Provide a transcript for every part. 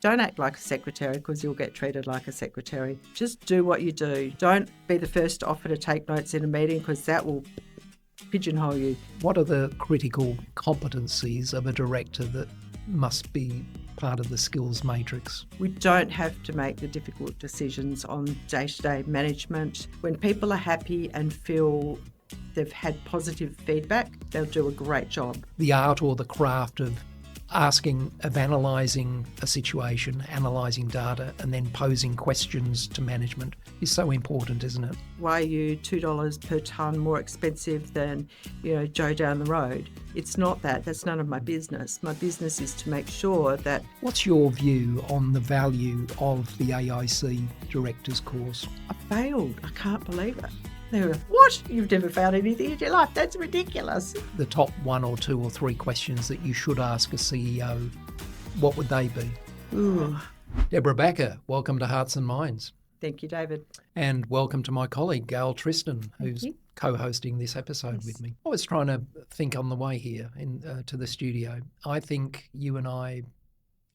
Don't act like a secretary because you'll get treated like a secretary. Just do what you do. Don't be the first to offer to take notes in a meeting because that will pigeonhole you. What are the critical competencies of a director that must be part of the skills matrix? We don't have to make the difficult decisions on day-to-day management. When people are happy and feel they've had positive feedback, they'll do a great job. The art or the craft of analysing a situation, analysing data, and then posing questions to management is so important, isn't it? Why are you $2 per tonne more expensive than, Joe down the road? It's not that. That's none of my business. My business is to make sure that... What's your view on the value of the AIC Directors course? I failed. I can't believe it. They were, what? You've never found anything in your life? That's ridiculous. The top 1 or 2 or 3 questions that you should ask a CEO, what would they be? Ooh. Debra Bakker, welcome to Hearts and Minds. Thank you, David. And welcome to my colleague, Gail Triston, who's co-hosting this episode with me. I was trying to think on the way here to the studio. I think you and I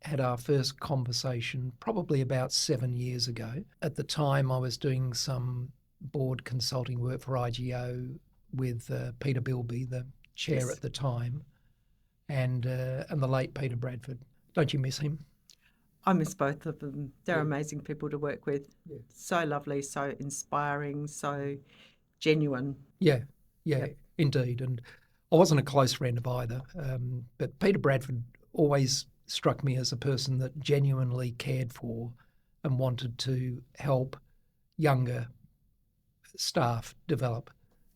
had our first conversation probably about 7 years ago. At the time, I was doing some board consulting work for IGO with Peter Bilby, the chair at the time, and the late Peter Bradford. Don't you miss him? I miss both of them. They're amazing people to work with. Yeah. So lovely, so inspiring, so genuine. Yeah, indeed. And I wasn't a close friend of either, but Peter Bradford always struck me as a person that genuinely cared for and wanted to help younger staff develop,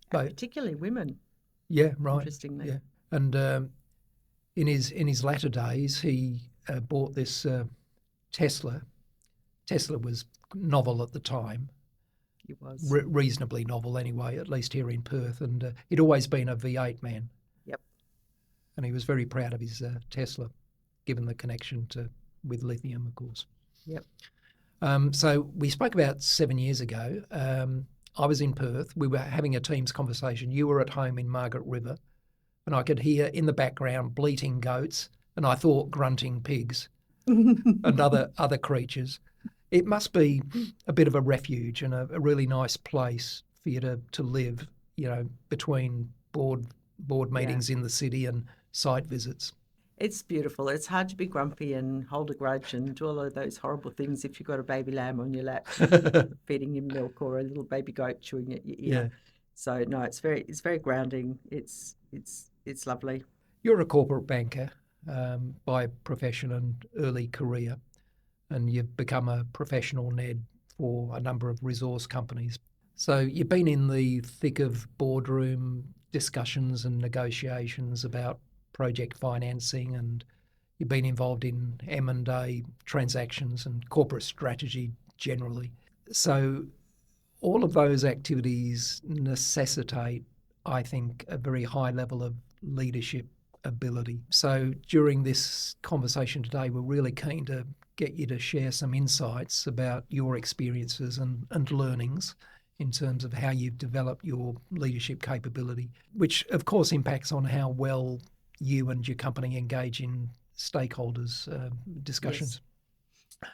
particularly women. Yeah, right. Interestingly, yeah. And in his latter days, he bought this Tesla. Tesla was novel at the time. It was reasonably novel anyway, at least here in Perth, and he'd always been a V8 man. Yep. And he was very proud of his Tesla, given the connection with lithium, of course. Yep. So we spoke about 7 years ago. I was in Perth. We were having a Teams conversation. You were at home in Margaret River, and I could hear in the background bleating goats, and I thought grunting pigs and other creatures. It must be a bit of a refuge and a really nice place for you to live, between board meetings in the city and site visits. It's beautiful. It's hard to be grumpy and hold a grudge and do all of those horrible things if you've got a baby lamb on your lap, feeding him milk, or a little baby goat chewing at your ear. Yeah. So no, it's very grounding. It's lovely. You're a corporate banker by profession and early career, and you've become a professional NED for a number of resource companies. So you've been in the thick of boardroom discussions and negotiations about project financing, and you've been involved in M&A transactions and corporate strategy generally. So all of those activities necessitate, I think, a very high level of leadership ability. So during this conversation today, we're really keen to get you to share some insights about your experiences and learnings in terms of how you've developed your leadership capability, which of course impacts on how well you and your company engage in stakeholders' discussions. Yes.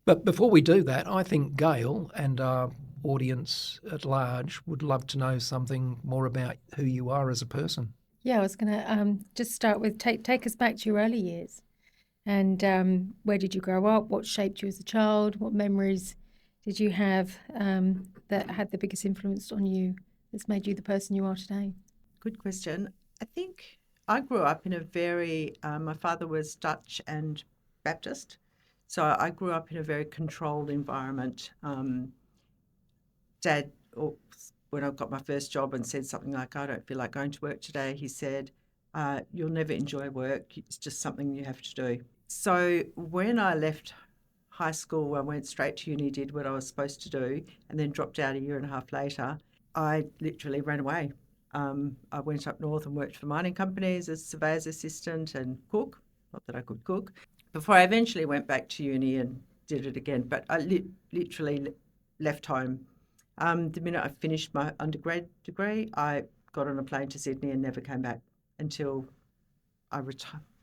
But before we do that, I think Gail and our audience at large would love to know something more about who you are as a person. Yeah, I was going to just start with take us back to your early years. And where did you grow up? What shaped you as a child? What memories did you have that had the biggest influence on you that's made you the person you are today? Good question. I think I grew up in a very, my father was Dutch and Baptist, so I grew up in a very controlled environment. Dad, when I got my first job and said something like, I don't feel like going to work today, he said, you'll never enjoy work, it's just something you have to do. So when I left high school, I went straight to uni, did what I was supposed to do, and then dropped out a year and a half later. I literally ran away. I went up north and worked for mining companies as surveyor's assistant and cook, not that I could cook, before I eventually went back to uni and did it again. But I literally left home. The minute I finished my undergrad degree, I got on a plane to Sydney and never came back until I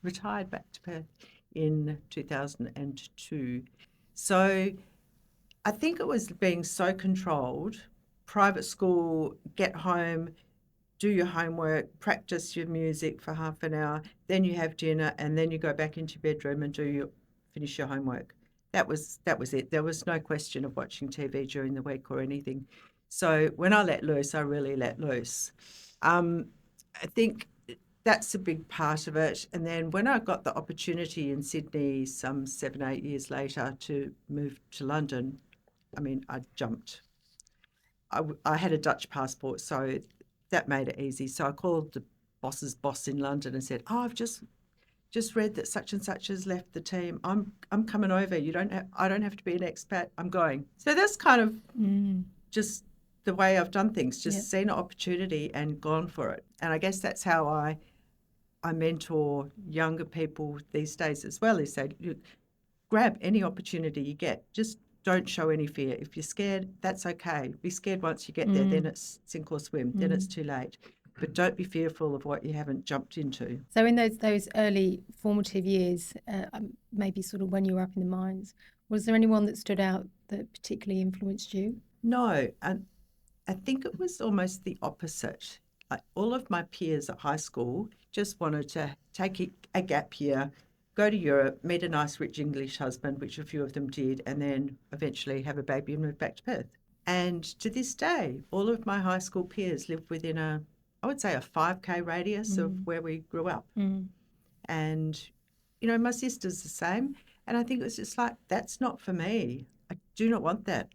retired back to Perth in 2002. So I think it was being so controlled. Private school, get home, do your homework, practice your music for half an hour, then you have dinner, and then you go back into your bedroom and finish your homework. That was it. There was no question of watching TV during the week or anything. So when I let loose, I really let loose. I think that's a big part of it. And then when I got the opportunity in Sydney some 7-8 years later to move to London, I mean, I jumped. I had a Dutch passport, so that made it easy. So I called the boss's boss in London and said, "Oh, I've just read that such and such has left the team. I'm coming over. I don't have to be an expat. I'm going." So that's kind of just the way I've done things. Just seen an opportunity and gone for it. And I guess that's how I mentor younger people these days as well. Is say, grab any opportunity you get. Just don't show any fear. If you're scared, that's okay. Be scared once you get there, then it's sink or swim, then it's too late. But don't be fearful of what you haven't jumped into. So in those early formative years, maybe sort of when you were up in the mines, was there anyone that stood out that particularly influenced you? No, and I think it was almost the opposite. Like all of my peers at high school just wanted to take a gap year, go to Europe, meet a nice rich English husband, which a few of them did, and then eventually have a baby and move back to Perth. And to this day, all of my high school peers live within I would say a 5K radius of where we grew up. And, my sister's the same. And I think it was just like, that's not for me. I do not want that.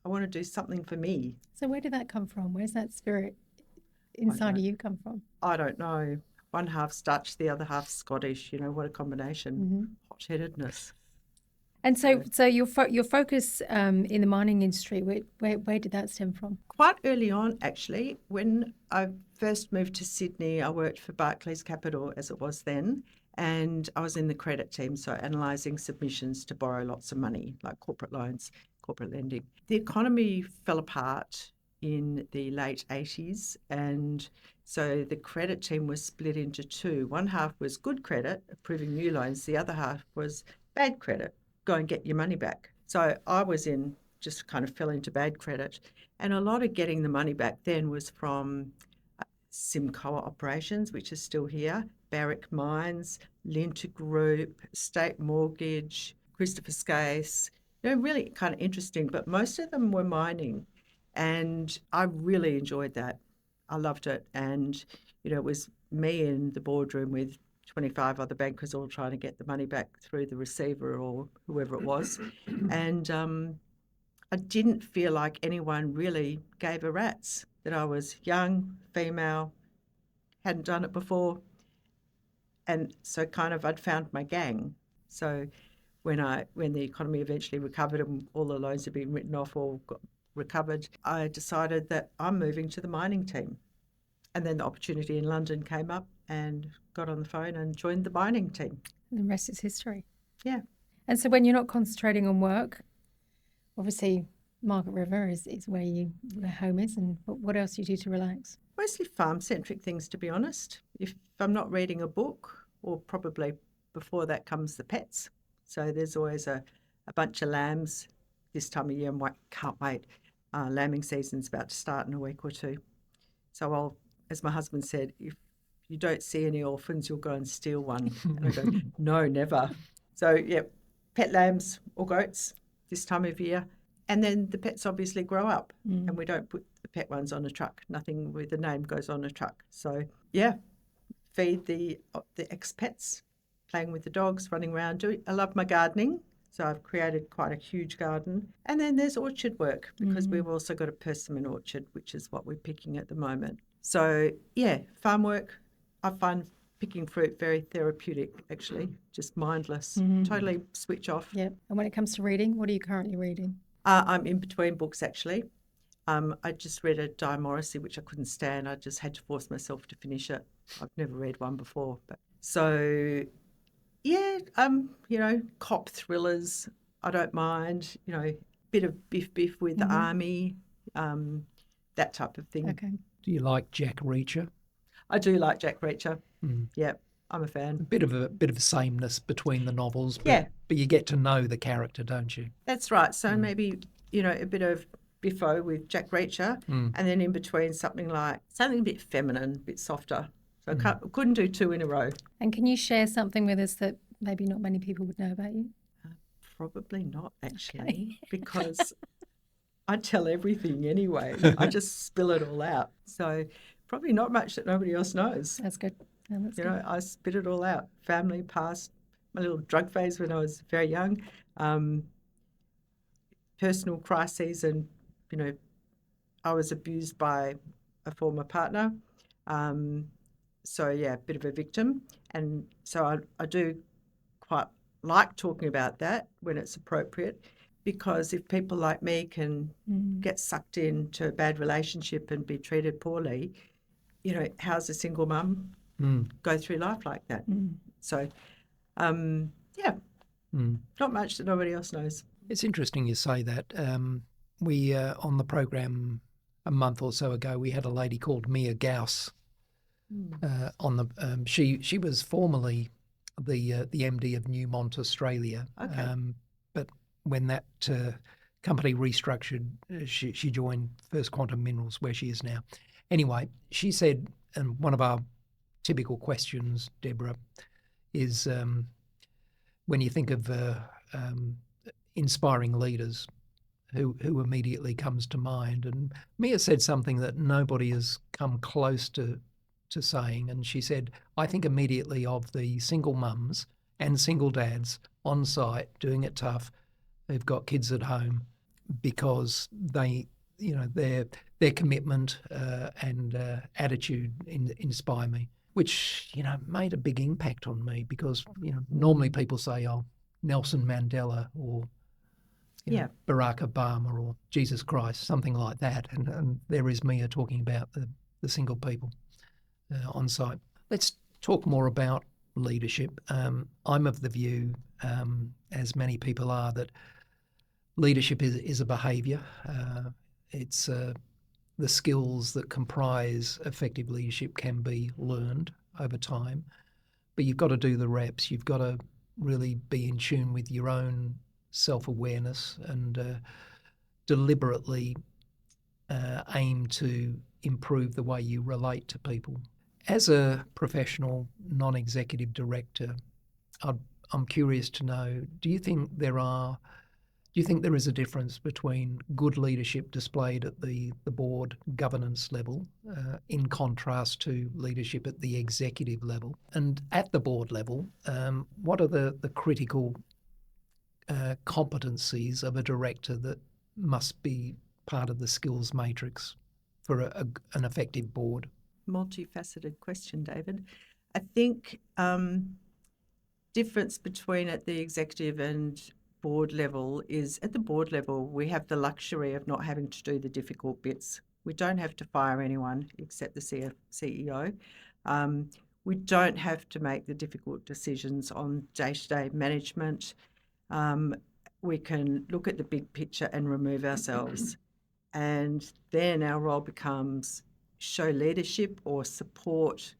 I want to do something for me. So where did that come from? Where's that spirit inside of you come from? I don't know. One half's Dutch, the other half's Scottish. What a combination. Hot-headedness. And so your focus in the mining industry, where did that stem from? Quite early on, actually. When I first moved to Sydney, I worked for Barclays Capital, as it was then, and I was in the credit team, so analysing submissions to borrow lots of money, like corporate loans, corporate lending. The economy fell apart in the late 80s, and so the credit team was split into two. One half was good credit, approving new loans. The other half was bad credit, go and get your money back. So I was just kind of fell into bad credit. And a lot of getting the money back then was from Simcoa operations, which is still here, Barrick Mines, Linter Group, State Mortgage, Christopher Skase, really kind of interesting, but most of them were mining. And I really enjoyed that. I loved it. And, it was me in the boardroom with 25 other bankers all trying to get the money back through the receiver or whoever it was. And I didn't feel like anyone really gave a rat's that I was young, female, hadn't done it before. And so kind of I'd found my gang. So when the economy eventually recovered and all the loans had been written off or got recovered, I decided that I'm moving to the mining team. And then the opportunity in London came up and got on the phone and joined the mining team. And the rest is history. Yeah. And so when you're not concentrating on work, obviously Margaret River is where home is, and what else do you do to relax? Mostly farm-centric things, to be honest. If I'm not reading a book, or probably before that comes the pets. So there's always a bunch of lambs this time of year, and can't wait. Lambing season's about to start in a week or two. So I'll, as my husband said, if you don't see any orphans, you'll go and steal one. And I go, no, never. So, yeah, pet lambs or goats this time of year. And then the pets obviously grow up and we don't put the pet ones on a truck. Nothing with a name goes on a truck. So, yeah, feed the expats, playing with the dogs, running around. I love my gardening. So I've created quite a huge garden. And then there's orchard work because we've also got a persimmon orchard, which is what we're picking at the moment. So, yeah, farm work. I find picking fruit very therapeutic, actually, just mindless, totally switch off. Yeah. And when it comes to reading, what are you currently reading? I'm in between books, actually. I just read a Di Morrissey, which I couldn't stand. I just had to force myself to finish it. I've never read one before. So, yeah, cop thrillers, I don't mind, bit of biff with the army, that type of thing. Okay. Do you like Jack Reacher? I do like Jack Reacher. Yeah. I'm a fan. A bit of sameness between the novels, but, Yeah. but you get to know the character, don't you? That's right. So maybe, a bit of Biffo with Jack Reacher, and then in between something a bit feminine, a bit softer. So I couldn't do two in a row. And can you share something with us that maybe not many people would know about you? Probably not, actually, because I tell everything anyway. I just spill it all out. So probably not much that nobody else knows. That's good. No, that's good. I spit it all out. Family, past, my little drug phase when I was very young, personal crises, and, I was abused by a former partner. So, yeah, a bit of a victim. And so I do quite like talking about that when it's appropriate, because if people like me can get sucked into a bad relationship and be treated poorly, how's a single mum go through life like that? So, not much that nobody else knows. It's interesting you say that. We on the program a month or so ago, we had a lady called Mia Gauss on the. She was formerly the MD of Newmont Australia. Okay. But when that company restructured, she joined First Quantum Minerals, where she is now. Anyway, she said, and one of our typical questions, Deborah, is when you think of inspiring leaders, who immediately comes to mind? And Mia said something that nobody has come close to saying, and she said, I think immediately of the single mums and single dads on site doing it tough, who've got kids at home, because they, their commitment and attitude inspire me, which, made a big impact on me, because, normally people say, oh, Nelson Mandela or Barack Obama or Jesus Christ, something like that. And there is Mia talking about the single people on site. Let's talk more about leadership. I'm of the view, as many people are, that leadership is a behaviour. It's the skills that comprise effective leadership can be learned over time, but you've got to do the reps. You've got to really be in tune with your own self-awareness and deliberately aim to improve the way you relate to people. As a professional non-executive director, I'm curious to know, do you think there is a difference between good leadership displayed at the board governance level in contrast to leadership at the executive level? And at the board level, what are the critical competencies of a director that must be part of the skills matrix for an effective board? Multifaceted question, David. I think difference between at the executive and board level is, at the board level, we have the luxury of not having to do the difficult bits. We don't have to fire anyone except the CEO. We don't have to make the difficult decisions on day-to-day management. We can look at the big picture and remove ourselves. And then our role becomes show leadership or support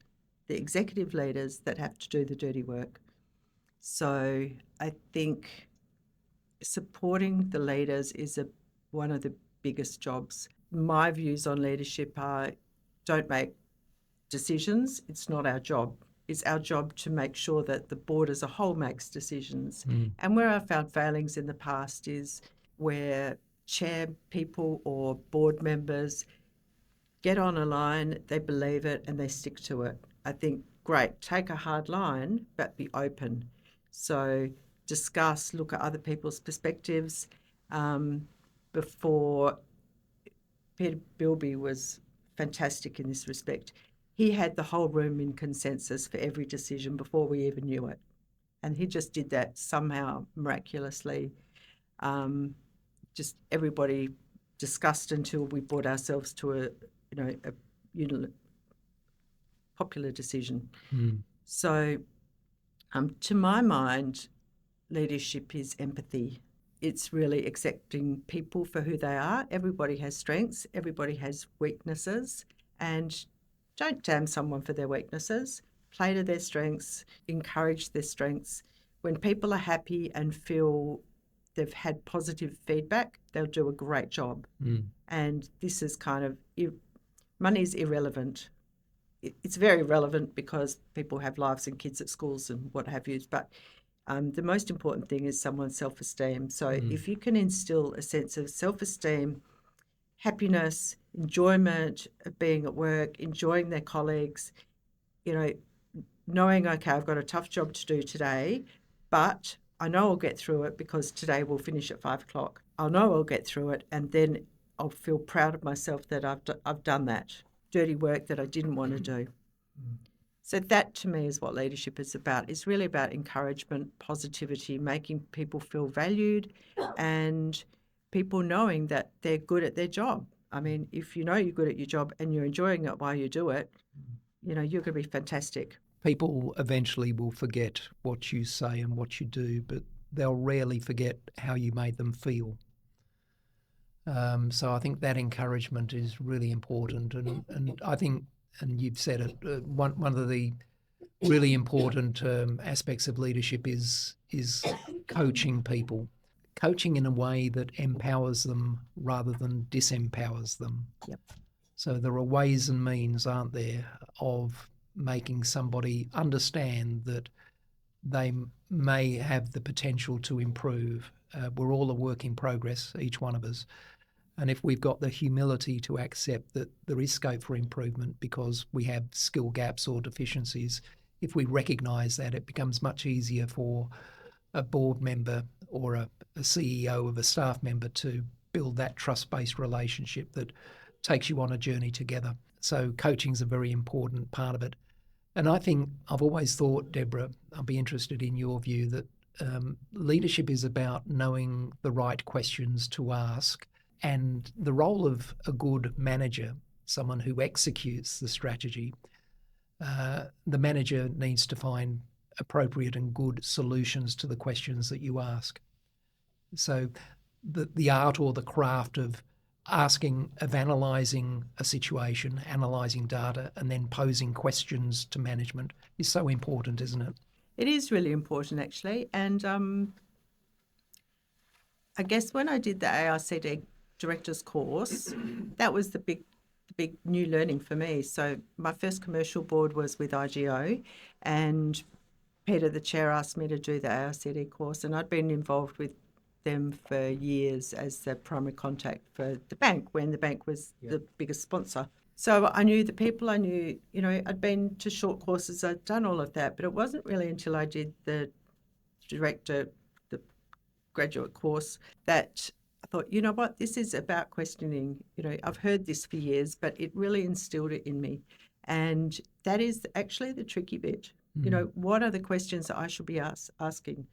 the executive leaders that have to do the dirty work. So I think supporting the leaders is one of the biggest jobs. My views on leadership are, don't make decisions. It's not our job. It's our job to make sure that the board as a whole makes decisions. And where I've found failings in the past is where chair people or board members get on a line, they believe it, and they stick to it. I think, great, take a hard line, but be open. So discuss, look at other people's perspectives. Before, Peter Bilby was fantastic in this respect. He had the whole room in consensus for every decision before we even knew it. And he just did that somehow miraculously. Just everybody discussed until we brought ourselves to a popular decision. So to my mind, leadership is empathy. It's really accepting people for who they are. Everybody has strengths, everybody has weaknesses, and don't damn someone for their weaknesses. play to their strengths, encourage their strengths. When people are happy and feel they've had positive feedback, they'll do a great job. And this is kind of, money's irrelevant. It's very relevant because people have lives and kids at schools and what have you, but the most important thing is someone's self-esteem. So if you can instill a sense of self-esteem, happiness, enjoyment of being at work, enjoying their colleagues, knowing, okay, I've got a tough job to do today, but I know I'll get through it because today we'll finish at 5 o'clock. I'll know I'll get through it, and then I'll feel proud of myself that I've done that dirty work that I didn't want to do. So that to me is what leadership is about. It's really about encouragement, positivity, making people feel valued and people knowing that they're good at their job. I mean, if you know you're good at your job and you're enjoying it while you do it, you're going to be fantastic. People eventually will forget what you say and what you do, but they'll rarely forget how you made them feel. So I think that encouragement is really important. And I think, and you've said it, one of the really important aspects of leadership is coaching people. Coaching in a way that empowers them rather than disempowers them. Yep. So there are ways and means, aren't there, of making somebody understand that they may have the potential to improve. We're all a work in progress, each one of us. And if we've got the humility to accept that there is scope for improvement because we have skill gaps or deficiencies, if we recognise that, it becomes much easier for a board member or a CEO of a staff member to build that trust-based relationship that takes you on a journey together. So coaching's a very important part of it. And I think I've always thought, Debra, I'd be interested in your view, that leadership is about knowing the right questions to ask, and the role of a good manager, someone who executes the strategy, the manager needs to find appropriate and good solutions to the questions that you ask. So the art or the craft of analysing a situation, analysing data, and then posing questions to management is so important, isn't it? It is really important, actually. And I guess when I did the AICD director's course, that was the big new learning for me. So my first commercial board was with IGO, and Peter, the chair, asked me to do the AICD course, and I'd been involved with them for years as the primary contact for the bank when the bank was the biggest sponsor. So I knew the people, I'd been to short courses, I'd done all of that, but it wasn't really until I did the graduate course that I thought, you know what, this is about questioning. I've heard this for years, but it really instilled it in me. And that is actually the tricky bit. What are the questions that I should be asking?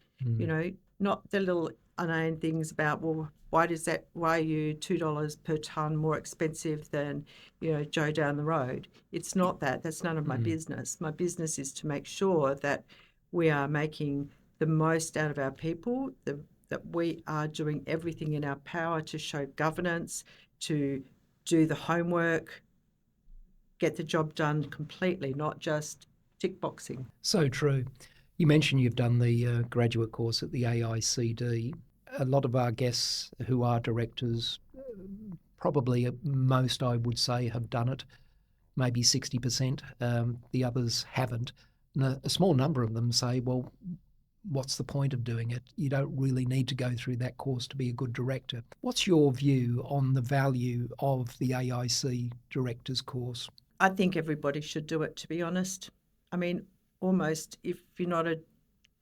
Not the little inane things about, well, why are you $2 per tonne more expensive than, Joe down the road? It's not that. That's none of my business. My business is to make sure that we are making the most out of our people, that we are doing everything in our power to show governance, to do the homework, get the job done completely, not just tick boxing. So true. You mentioned you've done the graduate course at the AICD. A lot of our guests who are directors, probably most I would say have done it, maybe 60%. The others haven't. And a small number of them say, well, what's the point of doing it? You don't really need to go through that course to be a good director. What's your view on the value of the AIC director's course? I think everybody should do it, to be honest. I mean, almost if you're not a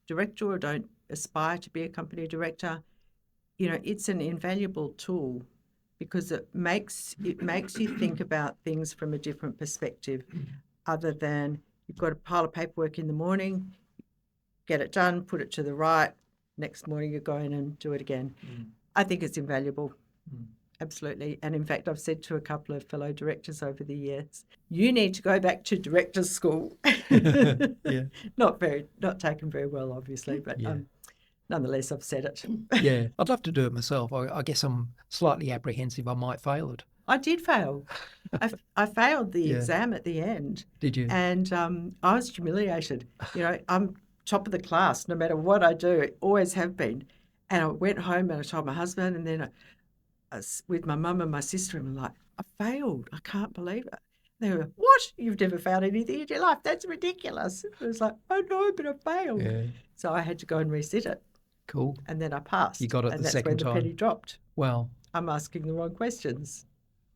director or don't aspire to be a company director, it's an invaluable tool because it makes you think about things from a different perspective other than you've got a pile of paperwork in the morning, get it done, put it to the right, next morning you go in and do it again. I think it's invaluable. Absolutely. And in fact, I've said to a couple of fellow directors over the years, you need to go back to director's school. Yeah. Not taken very well, obviously, but nonetheless, I've said it. Yeah, I'd love to do it myself. I guess I'm slightly apprehensive I might fail it. I did fail. I failed the Yeah. exam at the end. Did you? And I was humiliated. I'm top of the class no matter what I do, always have been. And I went home and I told my husband, and then I was with my mum and my sister, and I'm like, I failed. I can't believe it. They were, what? You've never failed anything in your life? That's ridiculous. It was like, oh no, but I failed. Yeah. So I had to go and resit it. Cool. And then I passed. You got it and the that's second when the time. penny dropped. Well, I'm asking the wrong questions.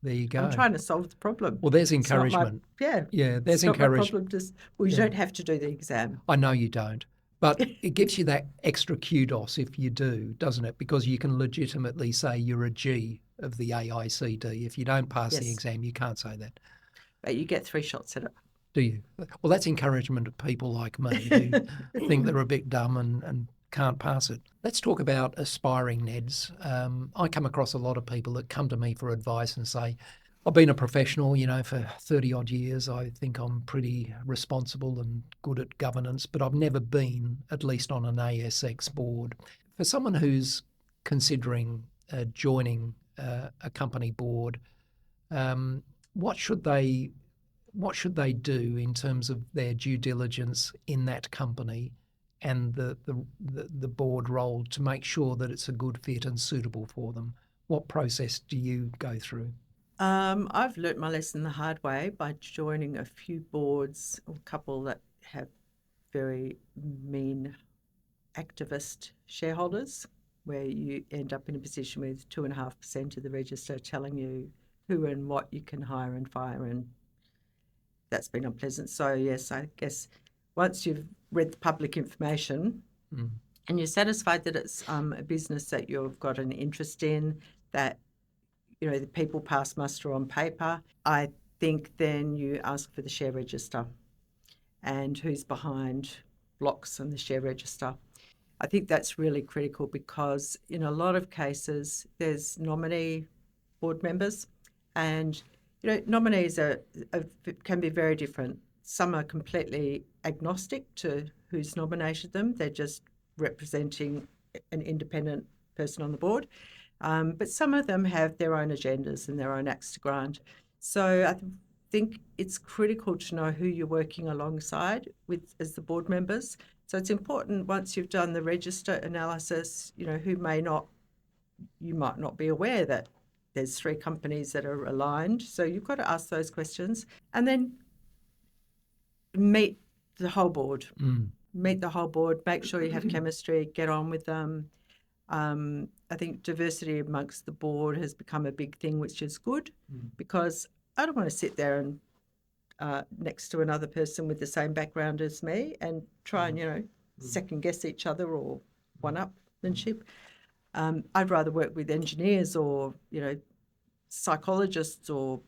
there you go. I'm trying to solve the problem. Well, there's It's not encouragement. yeah. Yeah, there's It's not my encouragement. problem. You don't have to do the exam. I know you don't. But it gives you that extra kudos if you do, doesn't it? Because you can legitimately say you're a G of the AICD. If you don't pass the Yes. exam, you can't say that. But you get 3 shots at it. Do you? Well, that's encouragement to people like me who think they're a bit dumb and can't pass it. Let's talk about aspiring Neds. I come across a lot of people that come to me for advice and say, I've been a professional, for 30 odd years. I think I'm pretty responsible and good at governance, but I've never been, at least on an ASX board. For someone who's considering joining a company board, what should they do in terms of their due diligence in that company and the board role to make sure that it's a good fit and suitable for them? What process do you go through? I've learnt my lesson the hard way by joining a few boards, or a couple that have very mean activist shareholders, where you end up in a position with 2.5% of the register telling you who and what you can hire and fire, and that's been unpleasant. So yes, I guess once you've read the public information and you're satisfied that it's a business that you've got an interest in, that the people pass muster on paper, I think then you ask for the share register and who's behind blocks on the share register. I think that's really critical because in a lot of cases there's nominee board members, and nominees can be very different. Some are completely agnostic to who's nominated them. They're just representing an independent person on the board. But some of them have their own agendas and their own axe to grind. So I think it's critical to know who you're working alongside with as the board members. So it's important once you've done the register analysis, you might not be aware that there's 3 companies that are aligned. So you've got to ask those questions and then meet the whole board. Meet the whole board, make sure you have chemistry, get on with them. I think diversity amongst the board has become a big thing, which is good because I don't want to sit there and next to another person with the same background as me and try and, second guess each other or one-upmanship. I'd rather work with engineers or, psychologists or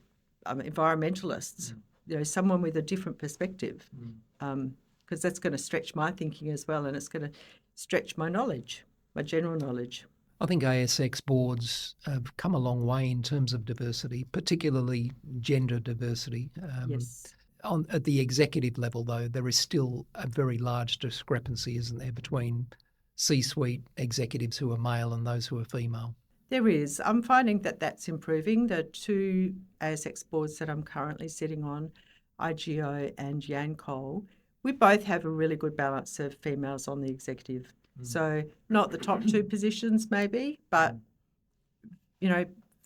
environmentalists, someone with a different perspective, because that's going to stretch my thinking as well, and it's going to stretch my knowledge, my general knowledge. I think ASX boards have come a long way in terms of diversity, particularly gender diversity. Yes. At the executive level, though, there is still a very large discrepancy, isn't there, between C-suite executives who are male and those who are female? There is. I'm finding that that's improving. The 2 ASX boards that I'm currently sitting on, IGO and Yancoal, we both have a really good balance of females on the executive. So not the top 2 positions maybe, but,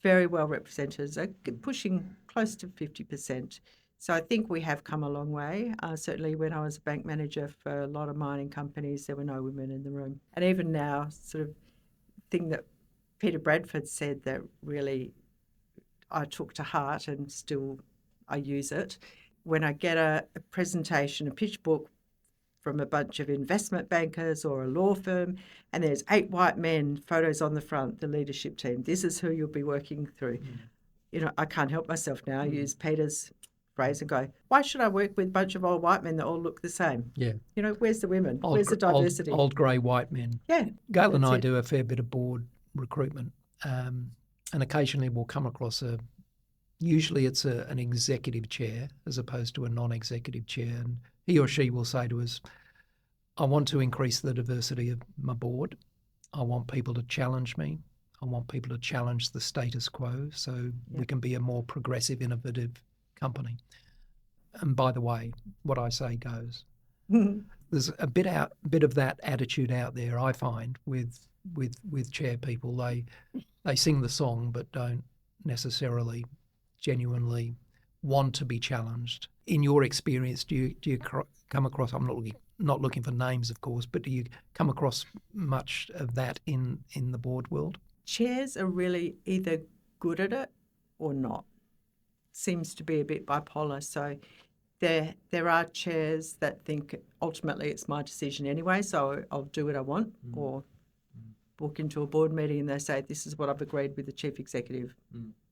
very well represented, pushing close to 50%. So I think we have come a long way. Certainly when I was a bank manager for a lot of mining companies, there were no women in the room. And even now, sort of thing that Peter Bradford said that really I took to heart and still I use it. When I get a presentation, a pitch book from a bunch of investment bankers or a law firm, and there's 8 white men, photos on the front, the leadership team. This is who you'll be working through. I can't help myself now. I use Peter's phrase and go, why should I work with a bunch of old white men that all look the same? Yeah. Where's the women? Where's the diversity? Old grey white men. Yeah. Gail and I do a fair bit of board recruitment, and occasionally we'll come across usually it's an executive chair as opposed to a non-executive chair, and he or she will say to us, I want to increase the diversity of my board. I want people to challenge me. I want people to challenge the status quo so we can be a more progressive, innovative company. And by the way, what I say goes. There's a bit of that attitude out there, I find, with chair people. They sing the song but don't necessarily genuinely want to be challenged. In your experience, do you come across, I'm not looking for names, of course, but do you come across much of that in the board world? Chairs are really either good at it or not. Seems to be a bit bipolar. So there are chairs that think ultimately it's my decision anyway, so I'll do what I want, or walk into a board meeting and they say, this is what I've agreed with the chief executive,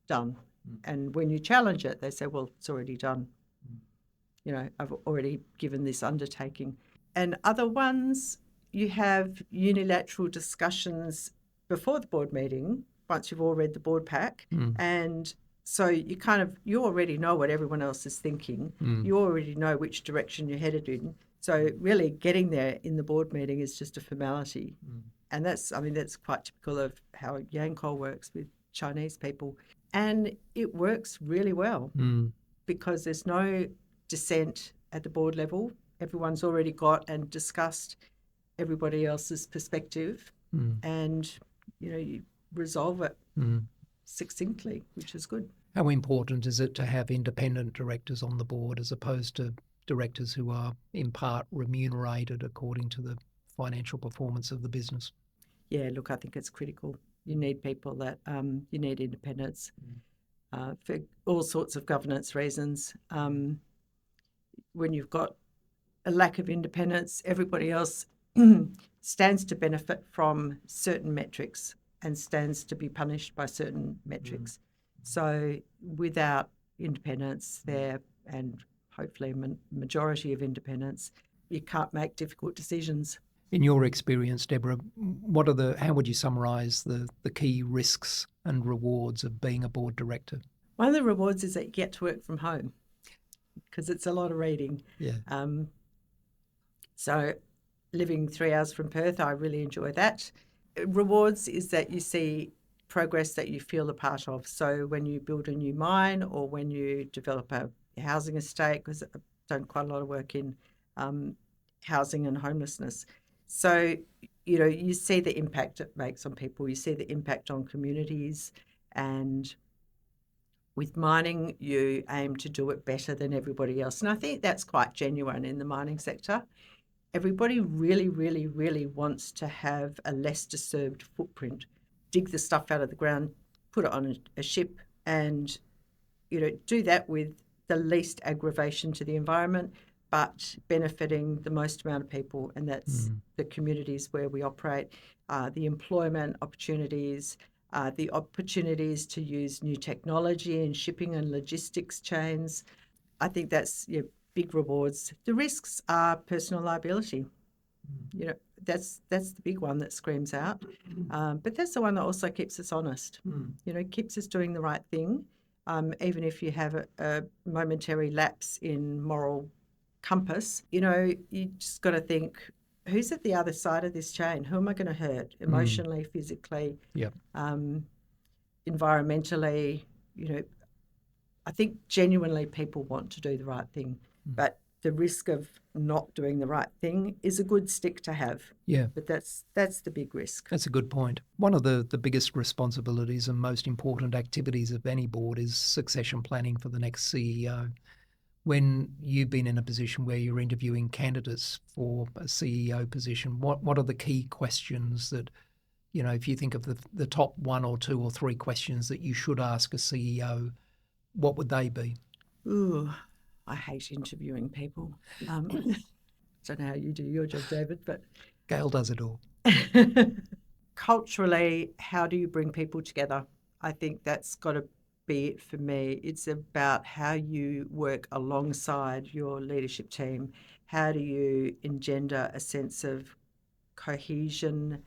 done. And when you challenge it, they say, well, it's already done. You know, I've already given this undertaking. And other ones, you have unilateral discussions before the board meeting, once you've all read the board pack, and so you already know what everyone else is thinking. You already know which direction you're headed in. So really getting there in the board meeting is just a formality. And that's quite typical of how Yancoal works with Chinese people. And it works really well because there's no dissent at the board level. Everyone's already got and discussed everybody else's perspective, and you resolve it succinctly, which is good. How important is it to have independent directors on the board as opposed to directors who are in part remunerated according to the financial performance of the business? Yeah, look, I think it's critical. You need people that you need independence for all sorts of governance reasons. When you've got a lack of independence, everybody else stands to benefit from certain metrics and stands to be punished by certain metrics. So without independence there, and hopefully a majority of independence, you can't make difficult decisions. In your experience, Debra, how would you summarise the key risks and rewards of being a board director? One of the rewards is that you get to work from home because it's a lot of reading. Yeah. So living 3 hours from Perth, I really enjoy that. Rewards is that you see progress that you feel a part of. So when you build a new mine or when you develop a housing estate, because I've done quite a lot of work in housing and homelessness. So, you see the impact it makes on people. You see the impact on communities. And with mining, you aim to do it better than everybody else. And I think that's quite genuine in the mining sector. Everybody really, really, really wants to have a less disturbed footprint. Dig the stuff out of the ground, put it on a ship, and do that with the least aggravation to the environment, but benefiting the most amount of people, and that's the communities where we operate, the employment opportunities, the opportunities to use new technology in shipping and logistics chains. I think that's big rewards. The risks are personal liability. That's the big one that screams out. But that's the one that also keeps us honest. Keeps us doing the right thing, even if you have a momentary lapse in moral compass. You just got to think, who's at the other side of this chain? Who am I going to hurt emotionally, physically, environmentally? I think genuinely people want to do the right thing, but the risk of not doing the right thing is a good stick to have. Yeah. But that's the big risk. That's a good point. One of the biggest responsibilities and most important activities of any board is succession planning for the next CEO. When you've been in a position where you're interviewing candidates for a CEO position, what are the key questions that, if you think of the top 1 or 2 or 3 questions that you should ask a CEO, what would they be? Ooh, I hate interviewing people. I don't know how you do your job, David, but Gail does it all. Culturally, how do you bring people together? I think that's got to be it for me. It's about how you work alongside your leadership team. How do you engender a sense of cohesion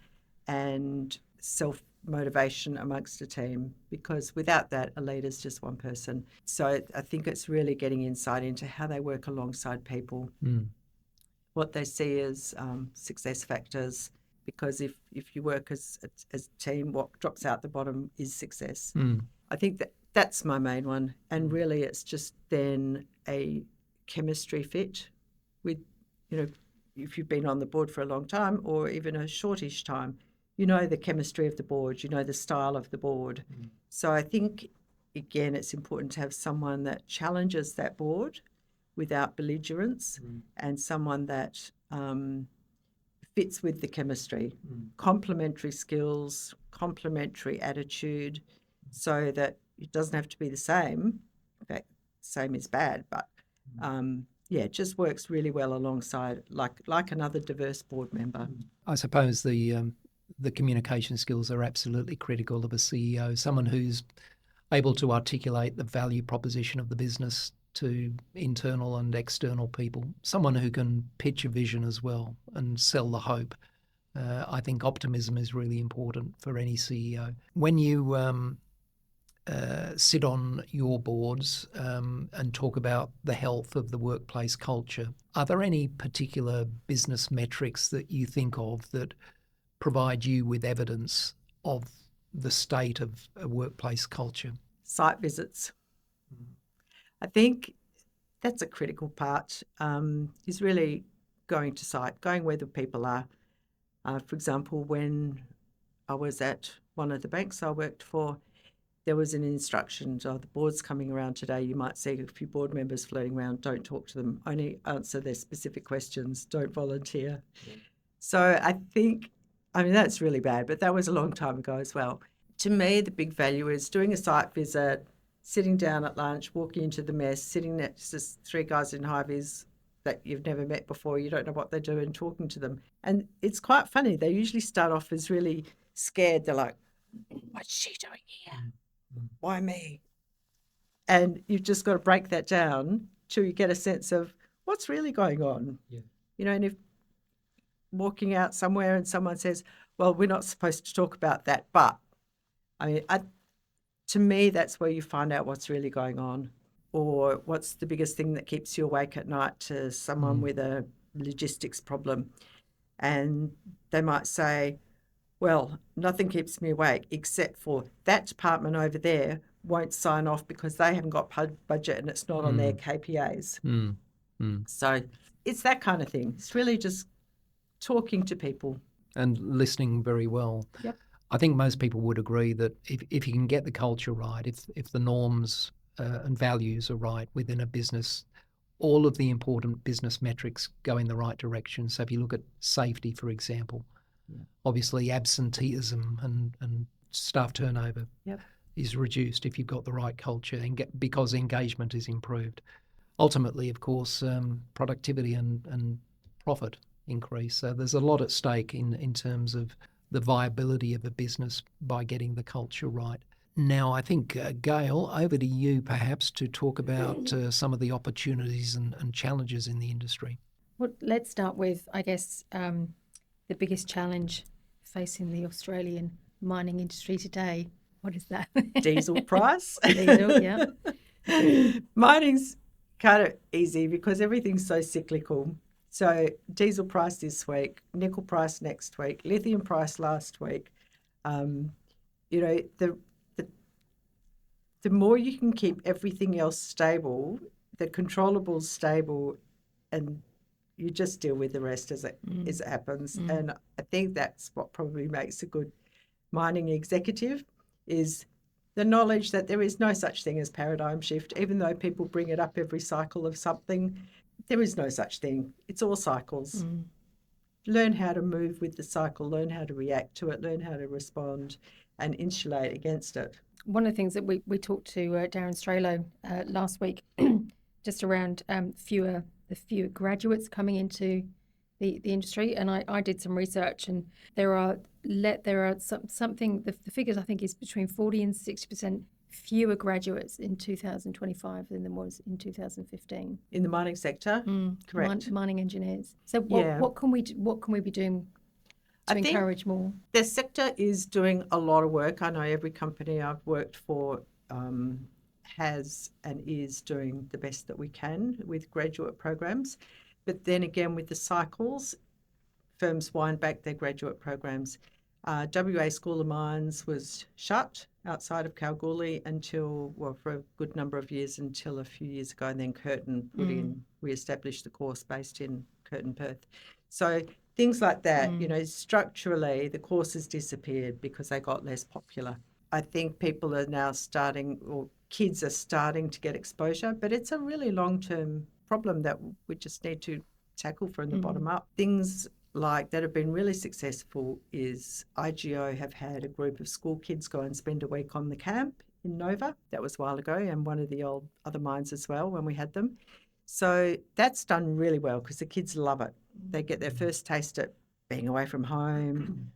and self-motivation amongst a team? Because without that, a leader's just one person. So I think it's really getting insight into how they work alongside people, what they see as success factors, because if you work as a team, what drops out the bottom is success. I think that's my main one, and really it's just then a chemistry fit with, if you've been on the board for a long time or even a shortish time, the chemistry of the board, the style of the board. So I think, again, it's important to have someone that challenges that board without belligerence, and someone that fits with the chemistry, complementary skills, complementary attitude, so that it doesn't have to be the same. In fact, same is bad, but it just works really well alongside like another diverse board member. I suppose the communication skills are absolutely critical of a CEO, someone who's able to articulate the value proposition of the business to internal and external people, someone who can pitch a vision as well and sell the hope. I think optimism is really important for any CEO. When you sit on your boards and talk about the health of the workplace culture, are there any particular business metrics that you think of that provide you with evidence of the state of a workplace culture? Site visits. I think that's a critical part, is really going to site, going where the people are. For example, when I was at one of the banks I worked for, there was an instruction, the board's coming around today, you might see a few board members floating around, don't talk to them, only answer their specific questions, don't volunteer. So I think, that's really bad, but that was a long time ago as well. To me, the big value is doing a site visit, sitting down at lunch, walking into the mess, sitting next to three guys in high-vis that you've never met before, you don't know what they do, and talking to them. And it's quite funny. They usually start off as really scared. They're like, what's she doing here? Why me? And you've just got to break that down till you get a sense of what's really going on. Yeah. And if walking out somewhere and someone says, well, we're not supposed to talk about that, but to me, that's where you find out what's really going on, or what's the biggest thing that keeps you awake at night to someone with a logistics problem. And they might say, well, nothing keeps me awake except for that department over there won't sign off because they haven't got budget and it's not on their KPIs. So it's that kind of thing. It's really just talking to people. And listening very well. Yep. I think most people would agree that if you can get the culture right, if the norms and values are right within a business, all of the important business metrics go in the right direction. So if you look at safety, for example, obviously absenteeism and staff turnover is reduced if you've got the right culture and because engagement is improved. Ultimately, of course, productivity and profit increase. So there's a lot at stake in terms of the viability of a business by getting the culture right. Now, I think, Gail, over to you perhaps to talk about some of the opportunities and challenges in the industry. Well, let's start with, I guess, the biggest challenge facing the Australian mining industry today. What is that? Diesel price. Diesel, yeah. Mining's kind of easy because everything's so cyclical. So diesel price this week, nickel price next week, lithium price last week. The more you can keep everything else stable, the controllables stable, and you just deal with the rest as it happens. And I think that's what probably makes a good mining executive, is the knowledge that there is no such thing as paradigm shift. Even though people bring it up every cycle of something, there is no such thing. It's all cycles. Learn how to move with the cycle, learn how to react to it, learn how to respond and insulate against it. One of the things that we talked to Darren Strelo last week, just around the fewer graduates coming into the industry, and I did some research, and there are something, the figures I think is between 40 and 60% fewer graduates in 2025 than there was in 2015 in the mining sector. Correct. Mining engineers. So what can we be doing to encourage more? The sector is doing a lot of work. I know every company I've worked for has and is doing the best that we can with graduate programs. But then again, with the cycles, firms wind back their graduate programs. WA School of Mines was shut outside of Kalgoorlie for a good number of years, until a few years ago, and then Curtin re-established the course based in Curtin, Perth. So things like that, structurally the courses disappeared because they got less popular. I think people are now kids are starting to get exposure, but it's a really long-term problem that we just need to tackle from the bottom up. Things like that have been really successful is IGO have had a group of school kids go and spend a week on the camp in Nova. That was a while ago, and one of the old other mines as well when we had them. So that's done really well because the kids love it. They get their first taste at being away from home,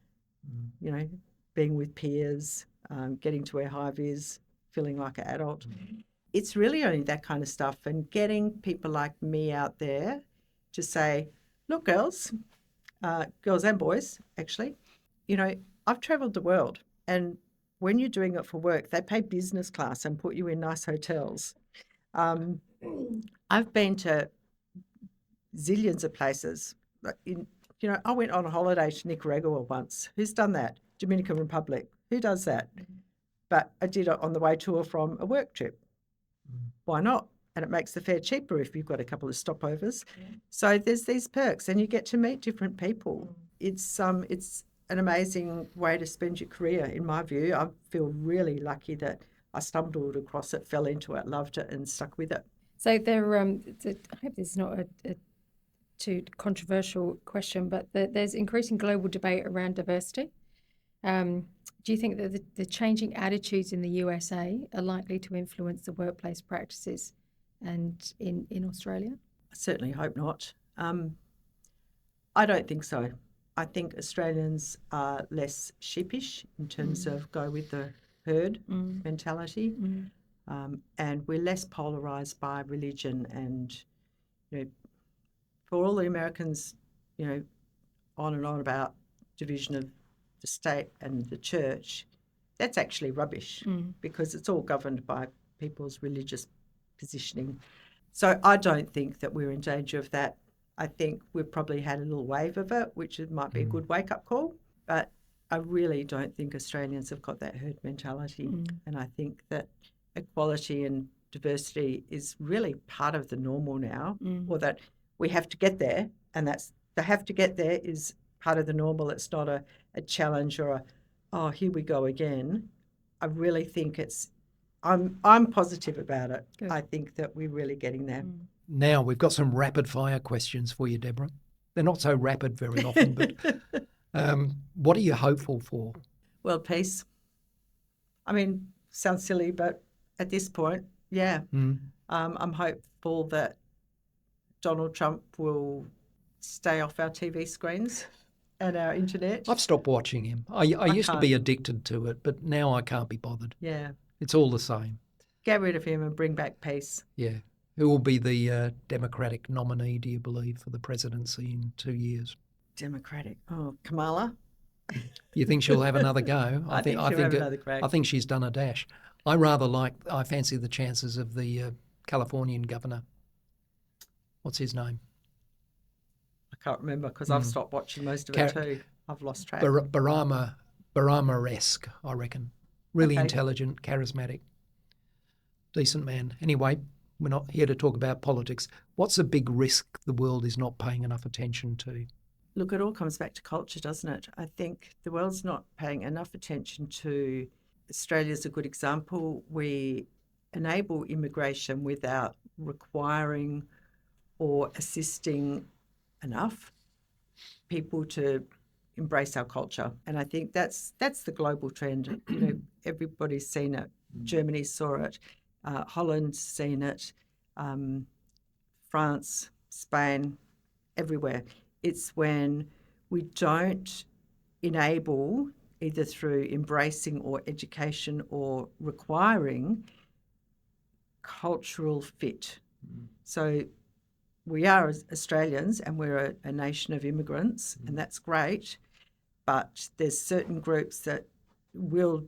being with peers, getting to where hive-vis, feeling like an adult. It's really only that kind of stuff, and getting people like me out there to say, look, girls and boys, actually, I've travelled the world, and when you're doing it for work, they pay business class and put you in nice hotels. I've been to zillions of places. I went on a holiday to Nicaragua once. Who's done that? Dominican Republic. Who does that? But I did it on the way to or from a work trip. Why not? And it makes the fare cheaper if you've got a couple of stopovers. So there's these perks, and you get to meet different people. It's an amazing way to spend your career, in my view. I feel really lucky that I stumbled across it, fell into it, loved it, and stuck with it. So there, I hope this is not a too controversial question, but there's increasing global debate around diversity. Do you think that the changing attitudes in the USA are likely to influence the workplace practices and in Australia? I certainly hope not. I don't think so. I think Australians are less sheepish in terms of go with the herd mentality, and we're less polarised by religion. And for all the Americans, on and on about division of the state and the church, that's actually rubbish because it's all governed by people's religious positioning. So I don't think that we're in danger of that. I think we've probably had a little wave of it, which might be a good wake-up call, but I really don't think Australians have got that herd mentality. And I think that equality and diversity is really part of the normal now, or that we have to get there, and the have to get there is part of the normal. It's not a challenge or here we go again. I really think I'm positive about it. Good. I think that we're really getting there. Now we've got some rapid fire questions for you, Debra. They're not so rapid very often, but what are you hopeful for? World peace. I mean, sounds silly, but at this point, yeah. I'm hopeful that Donald Trump will stay off our TV screens and our internet. I've stopped watching him. I used to be addicted to it, but now I can't be bothered. Yeah. It's all the same. Get rid of him and bring back peace. Yeah. Who will be the Democratic nominee, do you believe, for the presidency in 2 years? Democratic? Oh, Kamala? You think she'll have another go? I think she'll have another crack. I think she's done a dash. I fancy the chances of the Californian governor. What's his name? I can't remember because I've stopped watching most of it too. I've lost track. Barama-esque, I reckon. Really intelligent, charismatic, decent man. Anyway, we're not here to talk about politics. What's a big risk the world is not paying enough attention to? Look, it all comes back to culture, doesn't it? I think the world's not paying enough attention to. Australia's a good example. We enable immigration without requiring or assisting enough people to embrace our culture. And I think that's the global trend. Everybody's seen it. Germany saw it. Holland's seen it. France, Spain, everywhere. It's when we don't enable, either through embracing or education or requiring, cultural fit. So we are Australians and we're a nation of immigrants, and that's great, but there's certain groups that will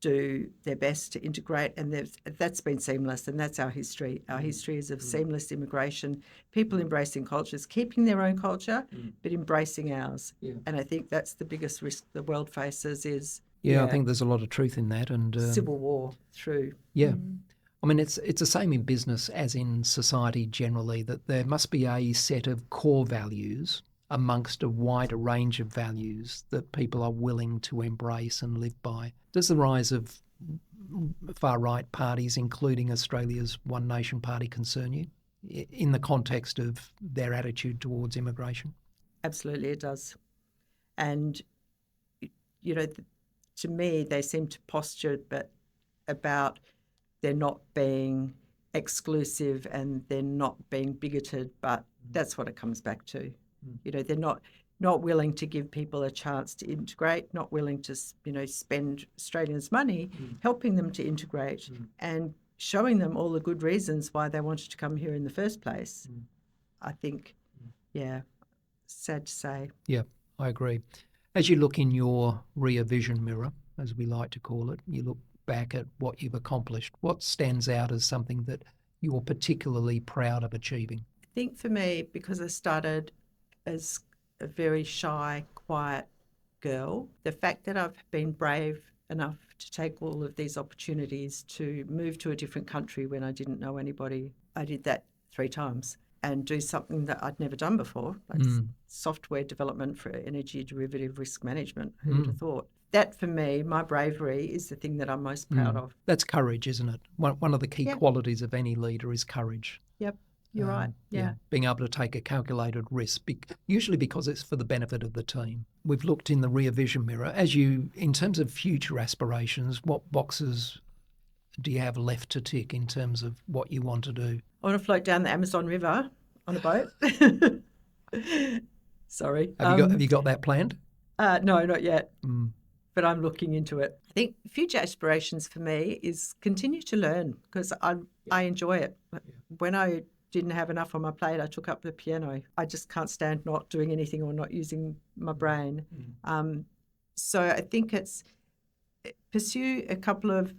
do their best to integrate, and that's been seamless, and that's our history. Our history is of seamless immigration, people embracing cultures, keeping their own culture, but embracing ours. Yeah. And I think that's the biggest risk the world faces is I think there's a lot of truth in that. And civil war through. Yeah. I mean, it's the same in business as in society generally, that there must be a set of core values amongst a wider range of values that people are willing to embrace and live by. Does the rise of far-right parties, including Australia's One Nation Party, concern you in the context of their attitude towards immigration? Absolutely, it does. And, to me, they seem to posture about they're not being exclusive and they're not being bigoted, but that's what it comes back to. They're not willing to give people a chance to integrate, not willing to, spend Australians' money helping them to integrate and showing them all the good reasons why they wanted to come here in the first place. I think, sad to say. Yeah, I agree. As you look in your rear vision mirror, as we like to call it, you look back at what you've accomplished. What stands out as something that you're particularly proud of achieving? I think for me, because I started as a very shy, quiet girl, the fact that I've been brave enough to take all of these opportunities to move to a different country when I didn't know anybody, I did that 3 times, and do something that I'd never done before, like software development for energy derivative risk management. Who would have thought? That, for me, my bravery is the thing that I'm most proud of. That's courage, isn't it? One of the key qualities of any leader is courage. Yep, you're right. Yeah. Being able to take a calculated risk, usually because it's for the benefit of the team. We've looked in the rear vision mirror. In terms of future aspirations, what boxes do you have left to tick in terms of what you want to do? I want to float down the Amazon River on a boat. Sorry. Have you got that planned? No, not yet. But I'm looking into it. I think future aspirations for me is continue to learn, because I enjoy it. When I didn't have enough on my plate, I took up the piano. I just can't stand not doing anything or not using my brain. So I think it's pursue a couple of,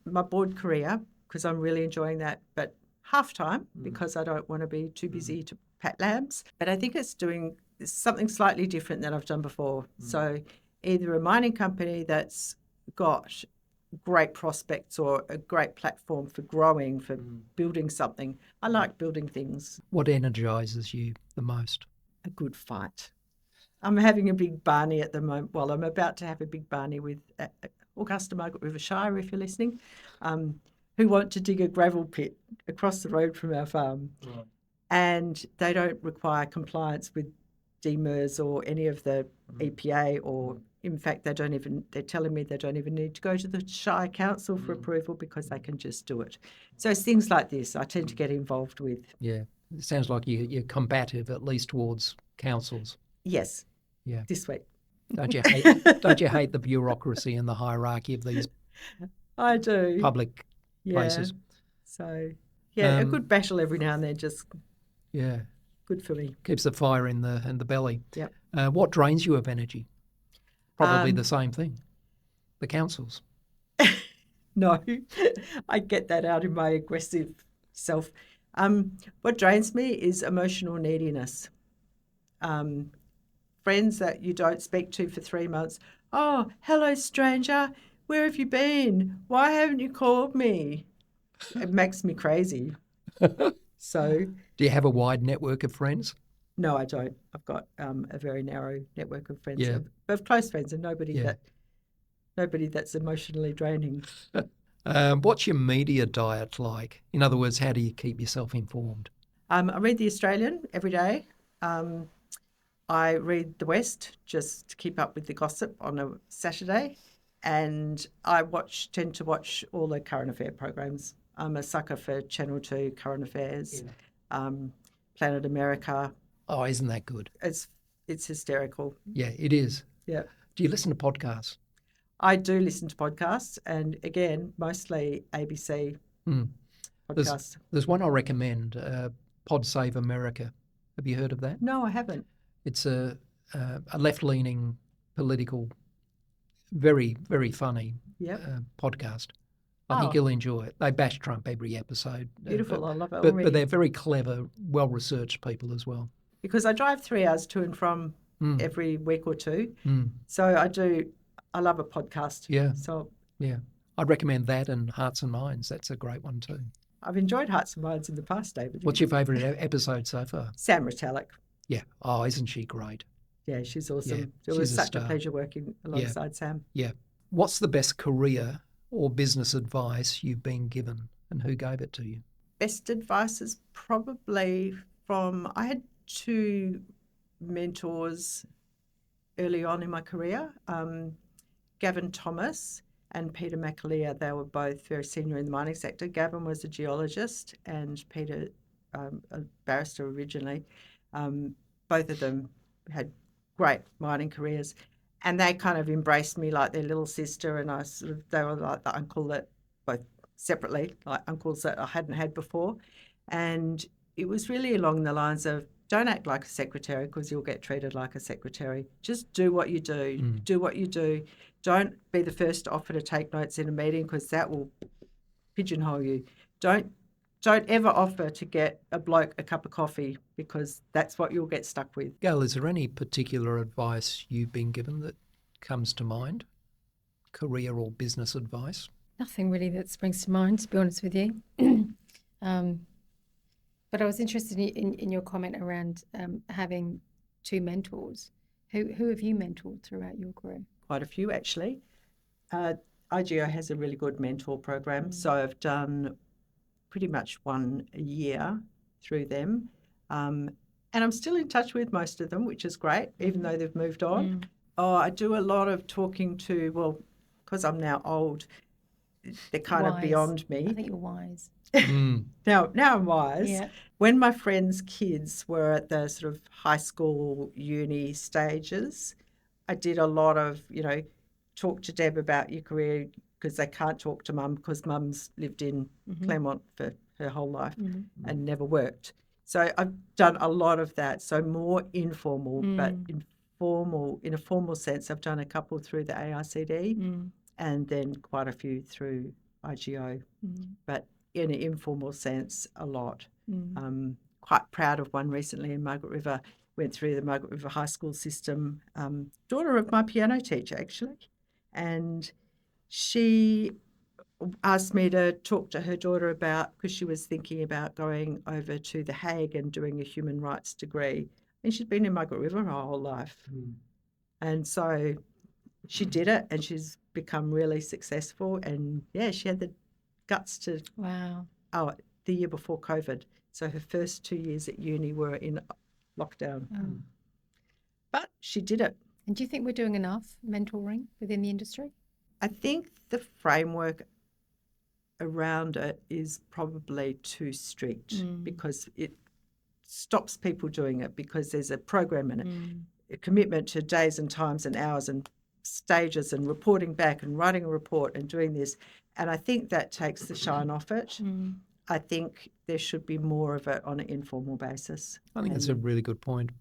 my board career, because I'm really enjoying that, but half-time because I don't want to be too busy to pat lambs. But I think it's doing something slightly different than I've done before. So either a mining company that's got great prospects or a great platform for growing, for building something. I like building things. What energises you the most? A good fight. I'm having a big barney at the moment. Well, I'm about to have a big barney with Augusta Margaret River Shire, if you're listening, who want to dig a gravel pit across the road from our farm. Right. And they don't require compliance with DMERS or any of the EPA, or in fact, they're telling me they don't even need to go to the Shire Council for approval because they can just do it. So it's things like this I tend to get involved with. Yeah. It sounds like you're combative, at least towards councils. Yes. Yeah. This week. Don't you hate the bureaucracy and the hierarchy of these I do. Public places? So, a good battle every now and then, just good for me. Keeps the fire in the belly. Yep. What drains you of energy? Probably the same thing. The councils. No, I get that out in my aggressive self. What drains me is emotional neediness. Friends that you don't speak to for 3 months. Oh, hello, stranger. Where have you been? Why haven't you called me? It makes me crazy. So, do you have a wide network of friends? No, I don't. I've got a very narrow network of friends, of close friends, and nobody that's emotionally draining. What's your media diet like? In other words, how do you keep yourself informed? I read The Australian every day. I read The West just to keep up with the gossip on a Saturday, and I tend to watch all the current affair programs. I'm a sucker for Channel 2 current affairs, Planet America. Oh, isn't that good? It's hysterical. Yeah, it is. Yeah. Do you listen to podcasts? I do listen to podcasts, and again, mostly ABC podcasts. There's one I recommend, Pod Save America. Have you heard of that? No, I haven't. It's a left-leaning political very, very funny Yep. podcast. I think you'll enjoy it. They bash Trump every episode. Beautiful. I love it but already. they're very clever, well-researched people as well. Because I drive 3 hours to and from every week or two. So I love a podcast. Yeah. So yeah. I'd recommend that and Hearts and Minds. That's a great one too. I've enjoyed Hearts and Minds in the past, David. What's your favourite episode so far? Sam Retallick. Yeah. Oh, isn't she great? Yeah, she's awesome. Yeah, It was she's a such a star. pleasure working alongside Sam. Yeah. What's the best career or business advice you've been given, and who gave it to you? Best advice is probably I had 2 mentors early on in my career, Gavin Thomas and Peter McAleer. They were both very senior in the mining sector. Gavin was a geologist and Peter a barrister originally. Both of them had great mining careers, and they kind of embraced me like their little sister, and they were like the uncle that, both separately, like uncles that I hadn't had before. And it was really along the lines of, don't act like a secretary because you'll get treated like a secretary. Just do what you do. Do what you do. Don't be the first to offer to take notes in a meeting because that will pigeonhole you. Don't ever offer to get a bloke a cup of coffee because that's what you'll get stuck with. Gail, is there any particular advice you've been given that comes to mind? Career or business advice? Nothing really that springs to mind, to be honest with you. But I was interested in your comment around having 2 mentors. Who have you mentored throughout your career? Quite a few, actually. IGO has a really good mentor program, so I've done pretty much 1 a year through them. And I'm still in touch with most of them, which is great, even though they've moved on. I do a lot of talking to, well, because I'm now old, they're kind of beyond me. I think you're wise. Now I'm wise. Yeah. When my friends' kids were at the sort of high school, uni stages, I did a lot of, talk to Deb about your career because they can't talk to mum because mum's lived in Claremont for her whole life and never worked. So I've done a lot of that. So more informal, but in a formal sense, I've done a couple through the AICD and then quite a few through IGO. But in an informal sense, a lot. Quite proud of one recently in Margaret River. Went through the Margaret River High School system. Daughter of my piano teacher, actually. And she asked me to talk to her daughter about, because she was thinking about going over to The Hague and doing a human rights degree. And she'd been in Margaret River her whole life. And so she did it and she's become really successful. And yeah, she had the guts to, the year before COVID. So her first 2 years at uni were in lockdown. But she did it. And do you think we're doing enough mentoring within the industry? I think the framework around it is probably too strict because it stops people doing it because there's a program in it, a commitment to days and times and hours and stages and reporting back and writing a report and doing this. And I think that takes the shine off it. I think there should be more of it on an informal basis. I think that's a really good point.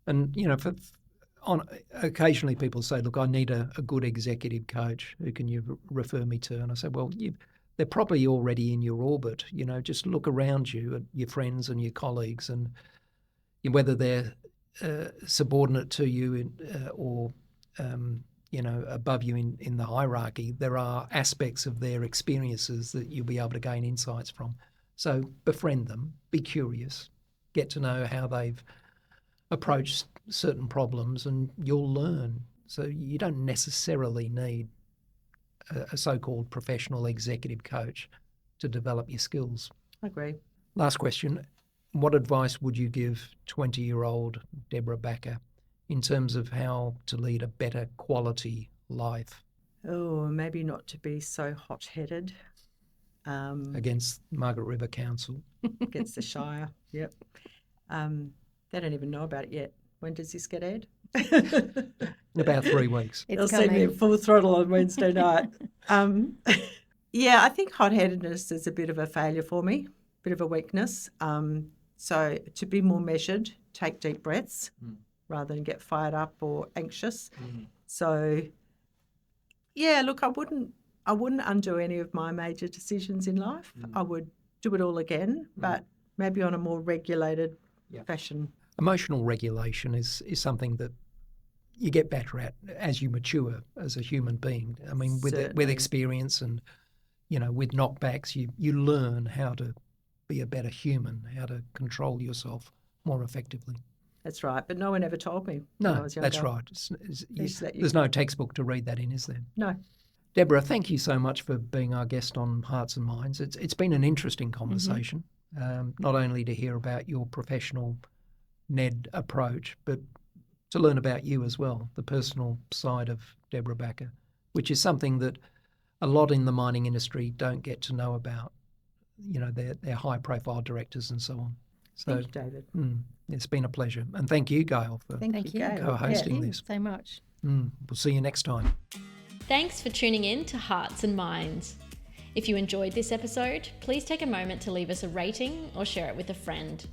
And, occasionally people say, look, I need a good executive coach. Who can you refer me to? And I say, well, they're probably already in your orbit. Just look around you at your friends and your colleagues and whether they're subordinate to you or above you in the hierarchy, there are aspects of their experiences that you'll be able to gain insights from. So befriend them, be curious, get to know how they've approached certain problems and you'll learn. So you don't necessarily need a so-called professional executive coach to develop your skills. I agree. Last question. What advice would you give 20-year-old Debra Bakker in terms of how to lead a better quality life? Oh, maybe not to be so hot-headed. Against Margaret River Council. Against the Shire, yep. They don't even know about it yet. When does this get aired? In about 3 weeks. They'll see me at full throttle on Wednesday night. Yeah, I think hot-headedness is a bit of a failure for me, bit of a weakness. So to be more measured, take deep breaths rather than get fired up or anxious. So Yeah, look, I wouldn't undo any of my major decisions in life. I would do it all again, but maybe on a more regulated fashion. Emotional regulation is something that you get better at as you mature as a human being. I mean, with Certainly. experience and, with knockbacks, you learn how to be a better human, how to control yourself more effectively. That's right, but no one ever told me when I No, was younger. that's right. just let you- There's no textbook to read that in, is there? No. Deborah, thank you so much for being our guest on Hearts and Minds. It's been an interesting conversation, not only to hear about your professional NED approach, but to learn about you as well, the personal side of Debra Bakker, which is something that a lot in the mining industry don't get to know about. Their high-profile directors and so on. So, Thank you, David. It's been a pleasure. And thank you, Gail, for Thank you, Gail. co-hosting Thank you this. so much. We'll see you next time. Thanks for tuning in to Hearts and Minds. If you enjoyed this episode, please take a moment to leave us a rating or share it with a friend.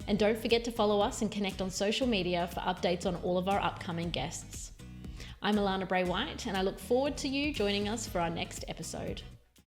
And don't forget to follow us and connect on social media for updates on all of our upcoming guests. I'm Alana Bray-White, and I look forward to you joining us for our next episode.